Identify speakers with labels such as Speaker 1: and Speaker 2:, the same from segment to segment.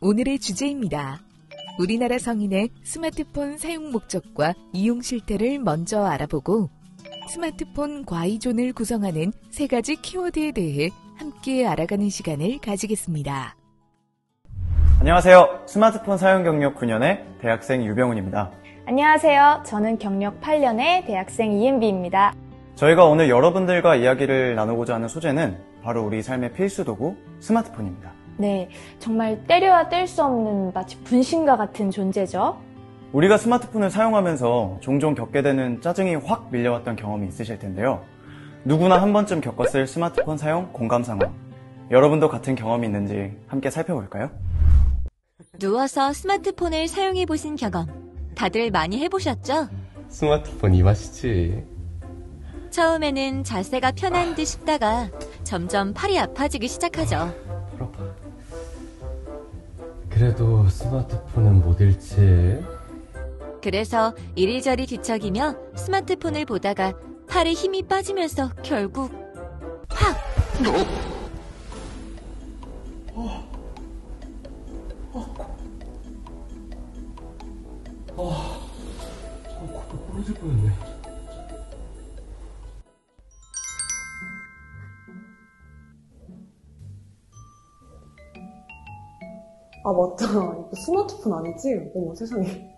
Speaker 1: 오늘의 주제입니다. 우리나라 성인의 스마트폰 사용 목적과 이용 실태를 먼저 알아보고 스마트폰 과의존을 구성하는 3가지 키워드에 대해 함께 알아가는 시간을 가지겠습니다.
Speaker 2: 안녕하세요. 스마트폰 사용 경력 9년의 대학생 유병훈입니다.
Speaker 3: 안녕하세요. 저는 경력 8년의 대학생 이은비입니다.
Speaker 2: 저희가 오늘 여러분들과 이야기를 나누고자 하는 소재는 바로 우리 삶의 필수 도구 스마트폰입니다.
Speaker 3: 네, 정말 때려야 뗄 수 없는 마치 분신과 같은 존재죠.
Speaker 2: 우리가 스마트폰을 사용하면서 종종 겪게 되는 짜증이 확 밀려왔던 경험이 있으실 텐데요. 누구나 한 번쯤 겪었을 스마트폰 사용 공감 상황. 여러분도 같은 경험이 있는지 함께 살펴볼까요?
Speaker 4: 누워서 스마트폰을 사용해보신 경험 다들 많이 해보셨죠?
Speaker 5: 스마트폰 이 맛이지.
Speaker 4: 처음에는 자세가 편한 듯 싶다가 점점 팔이 아파지기 시작하죠.
Speaker 5: 풀어봐. 그래도 스마트폰은 못 잃지.
Speaker 4: 그래서 이리저리 뒤척이며 스마트폰을 보다가 팔에 힘이 빠지면서 결국 확!
Speaker 5: 코도 부러질 뻔했네.
Speaker 6: 아, 맞다. 이거 스마트폰 아니지? 어머, 세상에.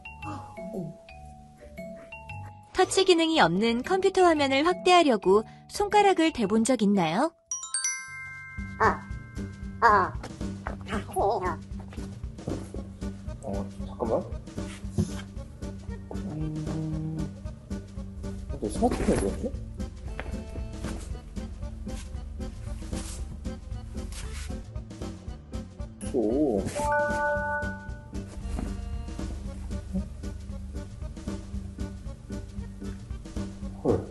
Speaker 4: 터치 기능이 없는 컴퓨터 화면을 확대하려고 손가락을 대본 적 있나요?
Speaker 5: 잠깐만. 너 스마트폰이 뭐였지? 오. 헐.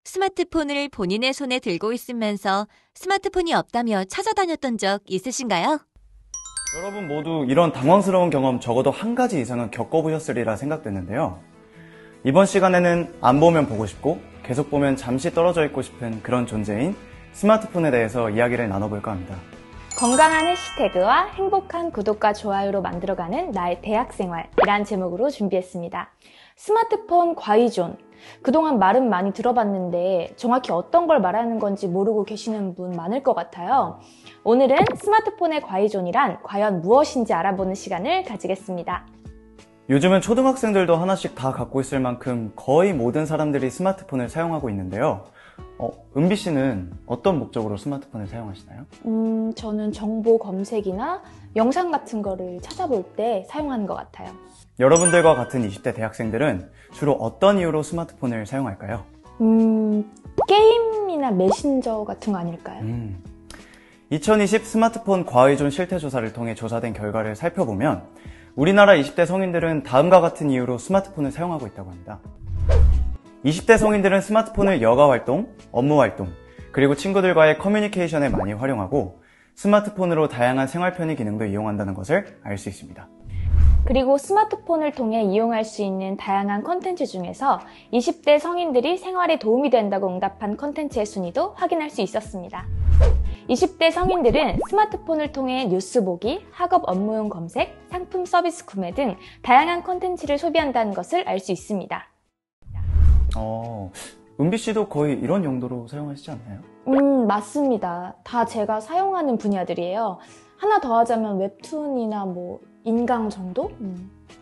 Speaker 4: 스마트폰을 본인의 손에 들고 있으면서 스마트폰이 없다며 찾아다녔던 적 있으신가요?
Speaker 2: 여러분 모두 이런 당황스러운 경험 적어도 한 가지 이상은 겪어보셨으리라 생각되는데요. 이번 시간에는 안 보면 보고 싶고 계속 보면 잠시 떨어져 있고 싶은 그런 존재인 스마트폰에 대해서 이야기를 나눠볼까 합니다.
Speaker 3: 건강한 해시태그와 행복한 구독과 좋아요로 만들어가는 나의 대학생활이란 제목으로 준비했습니다. 스마트폰 과의존. 그동안 말은 많이 들어봤는데 정확히 어떤 걸 말하는 건지 모르고 계시는 분 많을 것 같아요. 오늘은 스마트폰의 과의존이란 과연 무엇인지 알아보는 시간을 가지겠습니다.
Speaker 2: 요즘은 초등학생들도 하나씩 다 갖고 있을 만큼 거의 모든 사람들이 스마트폰을 사용하고 있는데요. 은비 씨는 어떤 목적으로 스마트폰을 사용하시나요?
Speaker 3: 저는 정보 검색이나 영상 같은 거를 찾아볼 때 사용하는 것 같아요.
Speaker 2: 여러분들과 같은 20대 대학생들은 주로 어떤 이유로 스마트폰을 사용할까요?
Speaker 3: 게임이나 메신저 같은 거 아닐까요?
Speaker 2: 2020 스마트폰 과의존 실태조사를 통해 조사된 결과를 살펴보면 우리나라 20대 성인들은 다음과 같은 이유로 스마트폰을 사용하고 있다고 합니다. 20대 성인들은 스마트폰을 여가 활동, 업무 활동, 그리고 친구들과의 커뮤니케이션에 많이 활용하고 스마트폰으로 다양한 생활 편의 기능도 이용한다는 것을 알 수 있습니다.
Speaker 3: 그리고 스마트폰을 통해 이용할 수 있는 다양한 콘텐츠 중에서 20대 성인들이 생활에 도움이 된다고 응답한 콘텐츠의 순위도 확인할 수 있었습니다. 20대 성인들은 스마트폰을 통해 뉴스 보기, 학업 업무용 검색, 상품 서비스 구매 등 다양한 콘텐츠를 소비한다는 것을 알 수 있습니다.
Speaker 2: 은비 씨도 거의 이런 용도로 사용하시지 않나요?
Speaker 3: 맞습니다. 다 제가 사용하는 분야들이에요. 하나 더 하자면 웹툰이나 인강 정도?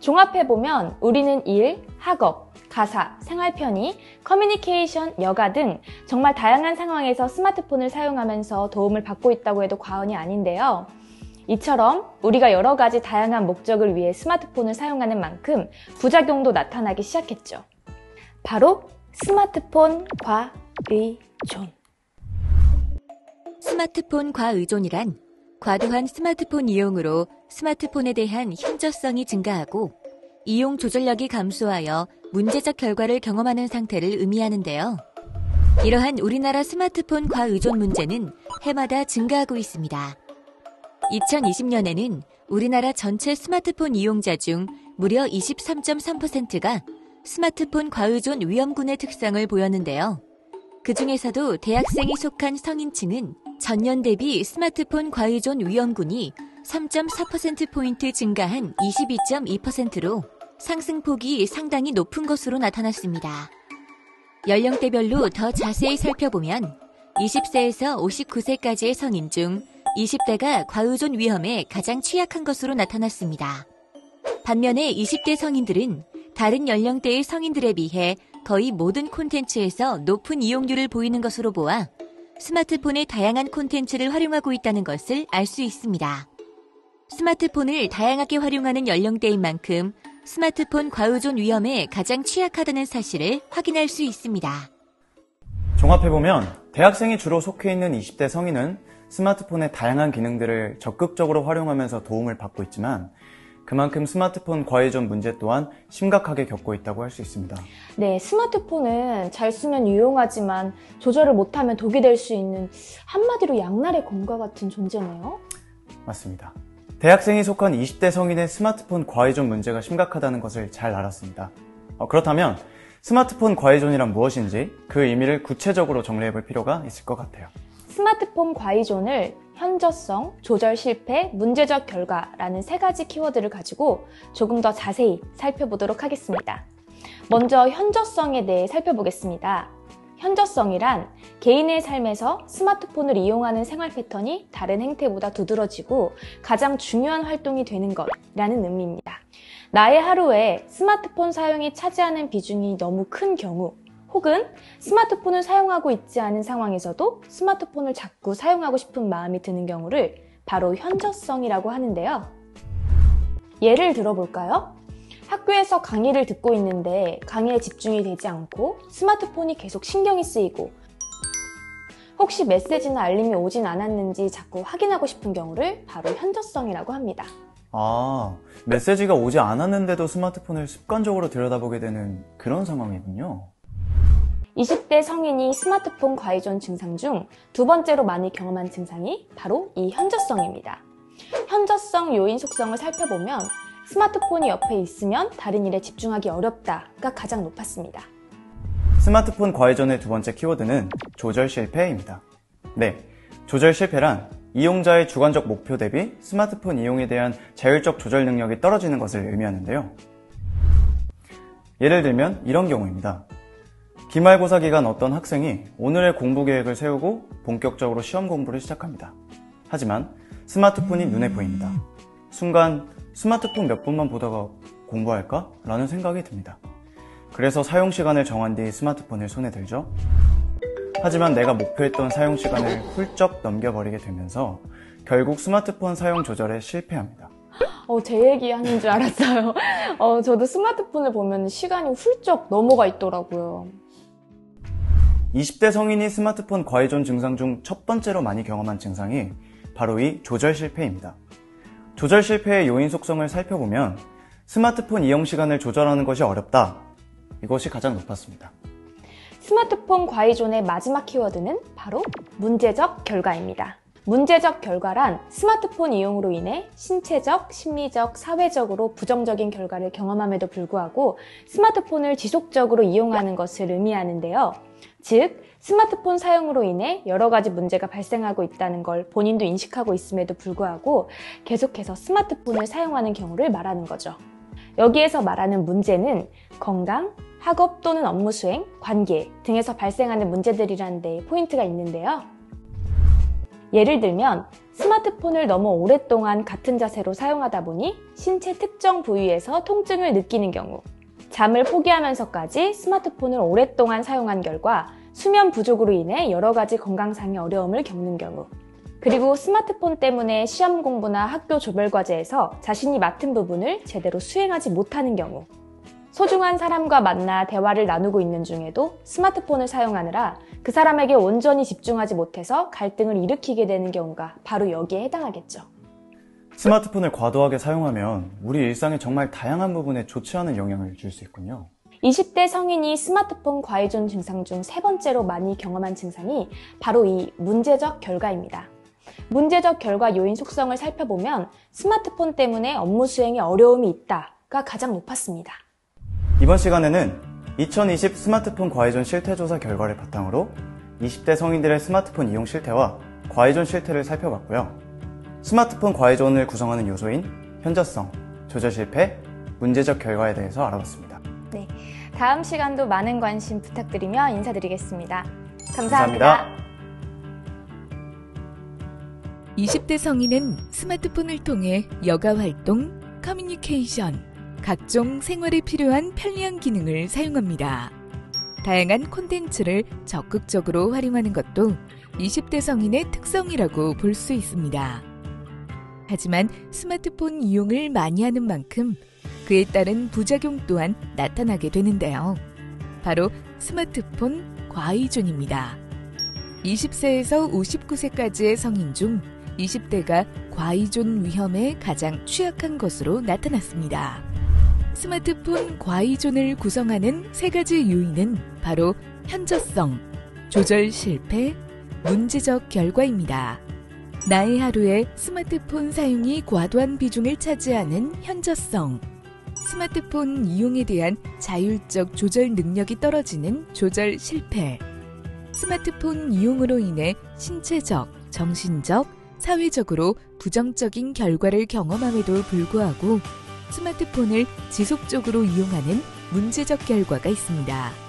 Speaker 3: 종합해보면 우리는 일, 학업, 가사, 생활 편의, 커뮤니케이션, 여가 등 정말 다양한 상황에서 스마트폰을 사용하면서 도움을 받고 있다고 해도 과언이 아닌데요. 이처럼 우리가 여러 가지 다양한 목적을 위해 스마트폰을 사용하는 만큼 부작용도 나타나기 시작했죠. 바로 스마트폰 과의존.
Speaker 4: 스마트폰 과의존이란 과도한 스마트폰 이용으로 스마트폰에 대한 현저성이 증가하고 이용 조절력이 감소하여 문제적 결과를 경험하는 상태를 의미하는데요. 이러한 우리나라 스마트폰 과의존 문제는 해마다 증가하고 있습니다. 2020년에는 우리나라 전체 스마트폰 이용자 중 무려 23.3%가 스마트폰 과의존 위험군의 특성을 보였는데요. 그 중에서도 대학생이 속한 성인층은 전년 대비 스마트폰 과의존 위험군이 3.4%포인트 증가한 22.2%로 상승폭이 상당히 높은 것으로 나타났습니다. 연령대별로 더 자세히 살펴보면 20세에서 59세까지의 성인 중 20대가 과의존 위험에 가장 취약한 것으로 나타났습니다. 반면에 20대 성인들은 다른 연령대의 성인들에 비해 거의 모든 콘텐츠에서 높은 이용률을 보이는 것으로 보아 스마트폰의 다양한 콘텐츠를 활용하고 있다는 것을 알 수 있습니다. 스마트폰을 다양하게 활용하는 연령대인 만큼 스마트폰 과의존 위험에 가장 취약하다는 사실을 확인할 수 있습니다.
Speaker 2: 종합해보면 대학생이 주로 속해 있는 20대 성인은 스마트폰의 다양한 기능들을 적극적으로 활용하면서 도움을 받고 있지만 그만큼 스마트폰 과의존 문제 또한 심각하게 겪고 있다고 할 수 있습니다.
Speaker 3: 네, 스마트폰은 잘 쓰면 유용하지만 조절을 못하면 독이 될 수 있는 한마디로 양날의 검과 같은 존재네요.
Speaker 2: 맞습니다. 대학생이 속한 20대 성인의 스마트폰 과의존 문제가 심각하다는 것을 잘 알았습니다. 그렇다면 스마트폰 과의존이란 무엇인지 그 의미를 구체적으로 정리해볼 필요가 있을 것 같아요.
Speaker 3: 스마트폰 과의존을 현저성, 조절 실패, 문제적 결과라는 세 가지 키워드를 가지고 조금 더 자세히 살펴보도록 하겠습니다. 먼저 현저성에 대해 살펴보겠습니다. 현저성이란 개인의 삶에서 스마트폰을 이용하는 생활 패턴이 다른 행태보다 두드러지고 가장 중요한 활동이 되는 것이라는 의미입니다. 나의 하루에 스마트폰 사용이 차지하는 비중이 너무 큰 경우 혹은 스마트폰을 사용하고 있지 않은 상황에서도 스마트폰을 자꾸 사용하고 싶은 마음이 드는 경우를 바로 현저성이라고 하는데요. 예를 들어볼까요? 학교에서 강의를 듣고 있는데 강의에 집중이 되지 않고 스마트폰이 계속 신경이 쓰이고 혹시 메시지나 알림이 오진 않았는지 자꾸 확인하고 싶은 경우를 바로 현저성이라고 합니다.
Speaker 2: 메시지가 오지 않았는데도 스마트폰을 습관적으로 들여다보게 되는 그런 상황이군요.
Speaker 3: 20대 성인이 스마트폰 과의존 증상 중 두 번째로 많이 경험한 증상이 바로 이 현저성입니다. 현저성 요인 속성을 살펴보면 스마트폰이 옆에 있으면 다른 일에 집중하기 어렵다가 가장 높았습니다.
Speaker 2: 스마트폰 과의존의 두 번째 키워드는 조절 실패입니다. 네, 조절 실패란 이용자의 주관적 목표 대비 스마트폰 이용에 대한 자율적 조절 능력이 떨어지는 것을 의미하는데요. 예를 들면 이런 경우입니다. 기말고사 기간 어떤 학생이 오늘의 공부 계획을 세우고 본격적으로 시험 공부를 시작합니다. 하지만 스마트폰이 눈에 보입니다. 순간 스마트폰 몇 분만 보다가 공부할까? 라는 생각이 듭니다. 그래서 사용 시간을 정한 뒤 스마트폰을 손에 들죠. 하지만 내가 목표했던 사용 시간을 훌쩍 넘겨버리게 되면서 결국 스마트폰 사용 조절에 실패합니다.
Speaker 3: 제 얘기하는 줄 알았어요. 저도 스마트폰을 보면 시간이 훌쩍 넘어가 있더라고요.
Speaker 2: 20대 성인이 스마트폰 과의존 증상 중 첫 번째로 많이 경험한 증상이 바로 이 조절 실패입니다. 조절 실패의 요인 속성을 살펴보면 스마트폰 이용 시간을 조절하는 것이 어렵다. 이것이 가장 높았습니다.
Speaker 3: 스마트폰 과의존의 마지막 키워드는 바로 문제적 결과입니다. 문제적 결과란 스마트폰 이용으로 인해 신체적, 심리적, 사회적으로 부정적인 결과를 경험함에도 불구하고 스마트폰을 지속적으로 이용하는 것을 의미하는데요. 즉, 스마트폰 사용으로 인해 여러 가지 문제가 발생하고 있다는 걸 본인도 인식하고 있음에도 불구하고 계속해서 스마트폰을 사용하는 경우를 말하는 거죠. 여기에서 말하는 문제는 건강, 학업 또는 업무 수행, 관계 등에서 발생하는 문제들이라는 데 포인트가 있는데요. 예를 들면 스마트폰을 너무 오랫동안 같은 자세로 사용하다 보니 신체 특정 부위에서 통증을 느끼는 경우, 잠을 포기하면서까지 스마트폰을 오랫동안 사용한 결과 수면 부족으로 인해 여러 가지 건강상의 어려움을 겪는 경우, 그리고 스마트폰 때문에 시험 공부나 학교 조별 과제에서 자신이 맡은 부분을 제대로 수행하지 못하는 경우, 소중한 사람과 만나 대화를 나누고 있는 중에도 스마트폰을 사용하느라 그 사람에게 온전히 집중하지 못해서 갈등을 일으키게 되는 경우가 바로 여기에 해당하겠죠.
Speaker 2: 스마트폰을 과도하게 사용하면 우리 일상에 정말 다양한 부분에 좋지 않은 영향을 줄 수 있군요.
Speaker 3: 20대 성인이 스마트폰 과의존 증상 중 세 번째로 많이 경험한 증상이 바로 이 문제적 결과입니다. 문제적 결과 요인 속성을 살펴보면 스마트폰 때문에 업무 수행에 어려움이 있다가 가장 높았습니다.
Speaker 2: 이번 시간에는 2020 스마트폰 과의존 실태조사 결과를 바탕으로 20대 성인들의 스마트폰 이용 실태와 과의존 실태를 살펴봤고요. 스마트폰 과의존을 구성하는 요소인 현저성, 조절 실패, 문제적 결과에 대해서 알아봤습니다.
Speaker 3: 네, 다음 시간도 많은 관심 부탁드리며 인사드리겠습니다.
Speaker 2: 감사합니다.
Speaker 1: 20대 성인은 스마트폰을 통해 여가 활동, 커뮤니케이션, 각종 생활에 필요한 편리한 기능을 사용합니다. 다양한 콘텐츠를 적극적으로 활용하는 것도 20대 성인의 특성이라고 볼 수 있습니다. 하지만 스마트폰 이용을 많이 하는 만큼 그에 따른 부작용 또한 나타나게 되는데요. 바로 스마트폰 과의존입니다. 20세에서 59세까지의 성인 중 20대가 과의존 위험에 가장 취약한 것으로 나타났습니다. 스마트폰 과의존을 구성하는 세 가지 요인은 바로 현저성, 조절 실패, 문제적 결과입니다. 나의 하루에 스마트폰 사용이 과도한 비중을 차지하는 현저성, 스마트폰 이용에 대한 자율적 조절 능력이 떨어지는 조절 실패, 스마트폰 이용으로 인해 신체적, 정신적, 사회적으로 부정적인 결과를 경험함에도 불구하고 스마트폰을 지속적으로 이용하는 문제적 결과가 있습니다.